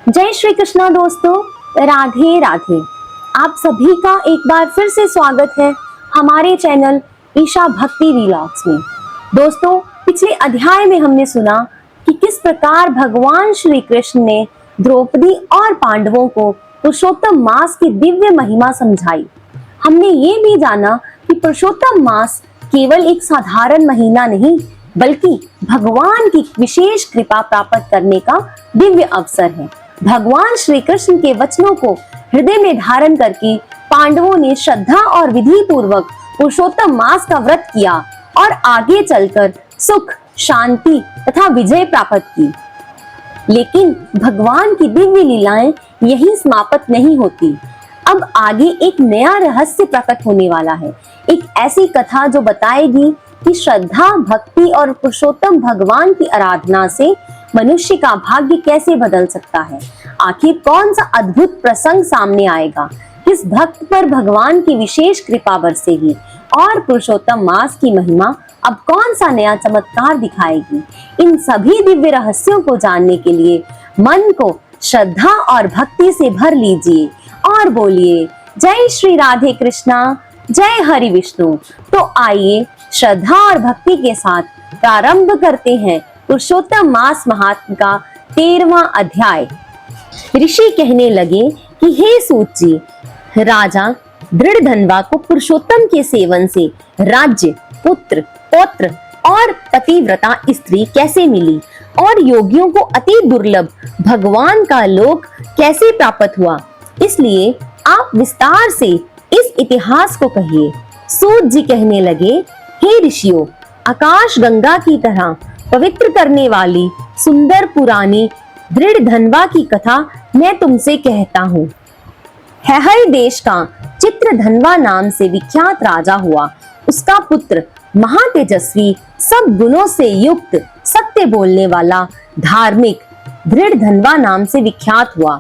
जय श्री कृष्णा दोस्तों, राधे राधे। आप सभी का एक बार फिर से स्वागत है हमारे चैनल ईशा भक्ति व्लॉग्स में। दोस्तों, पिछले अध्याय में हमने सुना कि किस प्रकार भगवान श्री कृष्ण ने द्रौपदी और पांडवों को पुरुषोत्तम मास की दिव्य महिमा समझाई। हमने ये भी जाना कि पुरुषोत्तम मास केवल एक साधारण महीना नहीं, बल्कि भगवान की विशेष कृपा प्राप्त करने का दिव्य अवसर है। भगवान श्री कृष्ण के वचनों को हृदय में धारण करके पांडवों ने श्रद्धा और विधि पूर्वक पुरुषोत्तम मास का व्रत किया और आगे चलकर सुख, शांति तथा विजय प्राप्त की। लेकिन भगवान की दिव्य लीलाएं यहीं समाप्त नहीं होती। अब आगे एक नया रहस्य प्रकट होने वाला है, एक ऐसी कथा जो बताएगी कि श्रद्धा, भक्ति और पुरुषोत्तम भगवान की आराधना से मनुष्य का भाग्य कैसे बदल सकता है। आखिर कौन सा अद्भुत प्रसंग सामने आएगा, किस भक्त पर भगवान की विशेष कृपा बरसेगी और पुरुषोत्तम मास की महिमा अब कौन सा नया चमत्कार दिखाएगी। इन सभी दिव्य रहस्यों को जानने के लिए मन को श्रद्धा और भक्ति से भर लीजिए और बोलिए जय श्री राधे कृष्णा, जय हरि विष्णु। तो आइए श्रद्धा और भक्ति के साथ प्रारंभ करते हैं पुरुषोत्तम मास महात्म का 13वां अध्याय। ऋषि कहने लगे कि हे सूत जी, राजा दृढ़धनवा को पुरुषोत्तम के सेवन से राज्य, पुत्र, पौत्र और पतिव्रता स्त्री कैसे मिली और योगियों को अति दुर्लभ भगवान का लोक कैसे प्राप्त हुआ, इसलिए आप विस्तार से इस इतिहास को कहिए। सूत जी कहने लगे, हे ऋषियों, आकाश गंगा की तरह पवित्र करने वाली सुंदर पुरानी दृढ़धनवा की कथा मैं तुमसे कहता हूँ। हैहय देश का चित्रधनवा नाम से विख्यात राजा हुआ। उसका पुत्र महातेजस्वी, सब गुणों से युक्त, सत्य बोलने वाला, धार्मिक दृढ़धनवा नाम से विख्यात हुआ।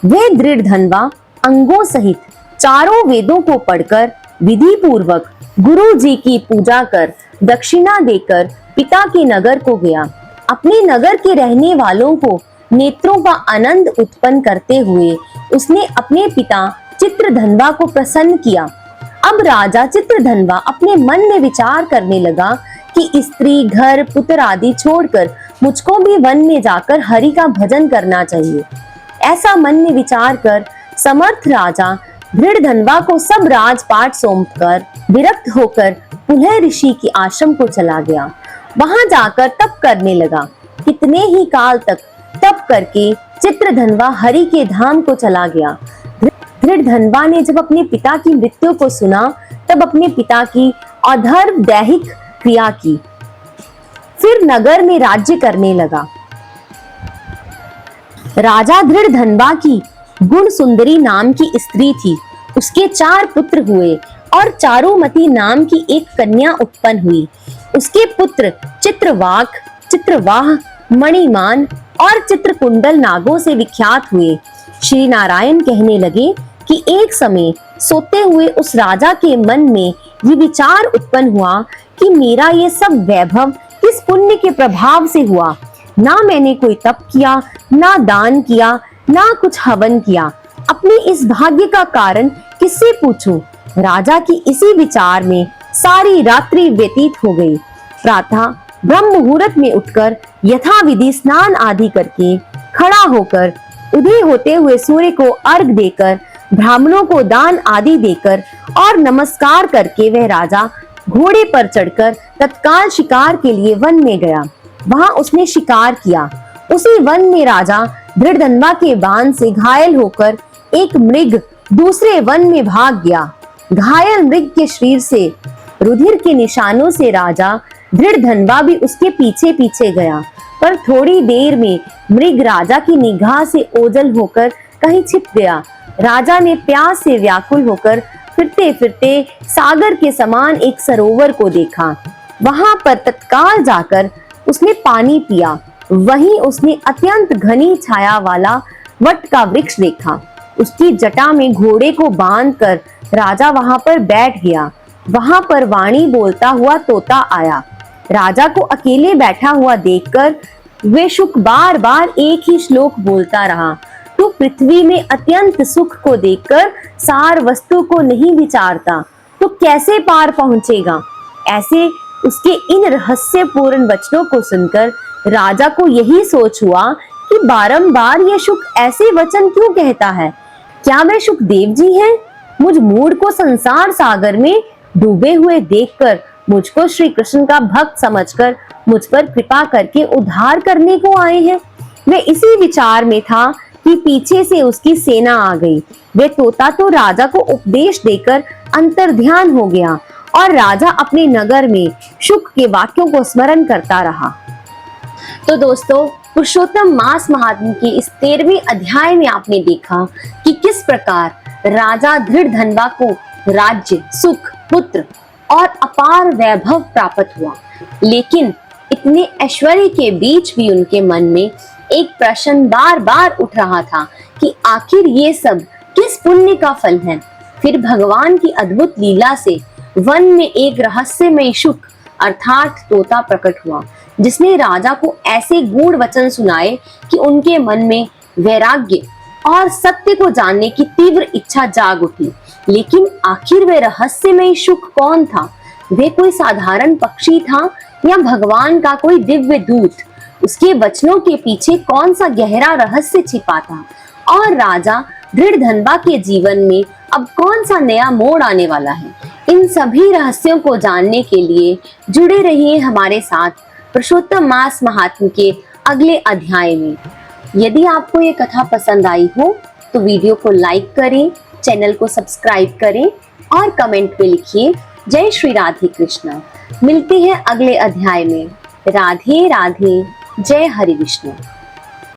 वह दृढ़धनवा अंगों सहित चारों वेदों को पढ़कर विधि पूर्वक गुरु जी की पूजा कर दक्षिणा देकर पिता के नगर को गया। अपने नगर के रहने वालों को नेत्रों का आनंद उत्पन्न करते हुए उसने अपने पिता चित्रधनवा को प्रसन्न किया। अब राजा चित्रधनवा अपने मन में विचार करने लगा कि स्त्री, घर, पुत्र आदि छोड़कर मुझको भी वन में जाकर हरि का भजन करना चाहिए। ऐसा मन में विचार कर समर्थ राजा दृढ़धनवा को सब राजपाट सौंपकर विरक्त होकर पुनः ऋषि के आश्रम को चला गया। वहां जाकर तप करने लगा। कितने ही काल तक तप करके चित्रधनवा हरि के धाम को चला गया। दृढ़धनवा ने जब अपने पिता की मृत्यु को सुना, तब अपने पिता की अधर्म दैहिक क्रिया की, फिर नगर में राज्य करने लगा। राजा दृढ़धनवा की गुण सुंदरी नाम की स्त्री थी। उसके 4 पुत्र हुए और चारुमती नाम की एक कन्या उत्पन्न हुई। उसके पुत्र चित्रवाक, चित्रवाह, मणिमान और चित्रकुंडल नागों से विख्यात हुए। श्री नारायण कहने लगे कि एक समय सोते हुए उस राजा के मन में ये विचार उत्पन्न हुआ कि मेरा ये सब वैभव किस पुण्य के प्रभाव से हुआ। ना मैंने कोई तप किया, ना दान किया, ना कुछ हवन किया। अपने इस भाग्य का कारण किससे पूछूं? राजा की इसी विचार में सारी रात्रि व्यतीत हो गई। प्रातः ब्रह्म मुहूर्त में उठकर यथाविधि स्नान आदि करके खड़ा होकर उदय होते हुए सूर्य को अर्घ देकर, ब्राह्मणों को दान आदि देकर और नमस्कार करके वह राजा घोड़े पर चढ़कर तत्काल शिकार के लिए वन में गया। वहां उसने शिकार किया। उसी वन में राजा दृढ़धनवा के बाण से घायल होकर एक मृग दूसरे वन में भाग गया। घायल मृग के शरीर से रुधिर के निशानों से राजा दृढ़धनवा भी उसके पीछे पीछे गया, पर थोड़ी देर में मृग राजा की निगाह से ओझल होकर कहीं छिप गया। राजा ने प्यास से व्याकुल होकर फिरते फिरते सागर के समान एक सरोवर को देखा। वहां पर तत्काल जाकर उसने पानी पिया। वहीं उसने अत्यंत घनी छाया वाला वट का वृक्ष देखा। उसकी जटा में घोड़े को बांधकर राजा वहां पर बैठ गया। वहां पर वाणी बोलता हुआ तोता आया। राजा को अकेले बैठा हुआ देखकर वे शुक बार बार एक ही श्लोक बोलता रहा। पृथ्वी में अत्यंत सुख को देखकर सार वस्तु को नहीं विचारता तो कैसे पार पहुंचेगा। ऐसे उसके इन रहस्यपूर्ण वचनों को सुनकर राजा को यही सोच हुआ कि बारंबार यह शुक ऐसे वचन क्यों कहता है। क्या वे शुकदेव जी हैं? मुझ मूढ़ को संसार सागर में डूबे हुए देखकर मुझको श्री कृष्ण का भक्त समझकर मुझ पर कृपा करके उद्धार करने को आए हैं। वे इसी विचार में था कि पीछे से उसकी सेना आ गई। वे तोता तो राजा को उपदेश देकर अंतर्ध्यान हो गया और राजा अपने नगर में शुक के वाक्यों को स्मरण करता रहा। तो दोस्तों, पुरुषोत्तम मास महात्म्य के इस 13वें अध्याय में आपने देखा कि किस प्रकार राजा धृढ़धनवा को राज्य, सुख, पुत्र और अपार वैभव प्राप्त हुआ, लेकिन इतने ऐश्वर्य के बीच भी उनके मन में एक प्रश्न बार बार उठ रहा था कि आखिर ये सब किस पुण्य का फल है। फिर भगवान की अद्भुत लीला से वन में एक रहस्यमय शुक अर्थात तोता प्रकट हुआ, जिसने राजा को ऐसे गूढ़ वचन सुनाए कि उनके मन में वैराग्य और सत्य को जानने की तीव्र इच्छा जाग उठी। लेकिन आखिर वे रहस्यमय शुक कौन था? वे कोई साधारण पक्षी था या भगवान का कोई दिव्य दूत? उसके वचनों के पीछे कौन सा गहरा रहस्य छिपा था? और राजा धृढ़धनवा के जीवन में अब कौन सा नया मोड़ आने वाला है? इन सभी रहस्यों को जानने के लिए जुड़े रहिए हमारे साथ पुरुषोत्तम मास महात्म्य के अगले अध्याय में। यदि आपको ये कथा पसंद आई हो तो वीडियो को लाइक करें, चैनल को सब्सक्राइब करें और कमेंट में लिखिए जय श्री राधे कृष्ण। मिलते हैं अगले अध्याय में। राधे राधे, जय हरि विष्णु।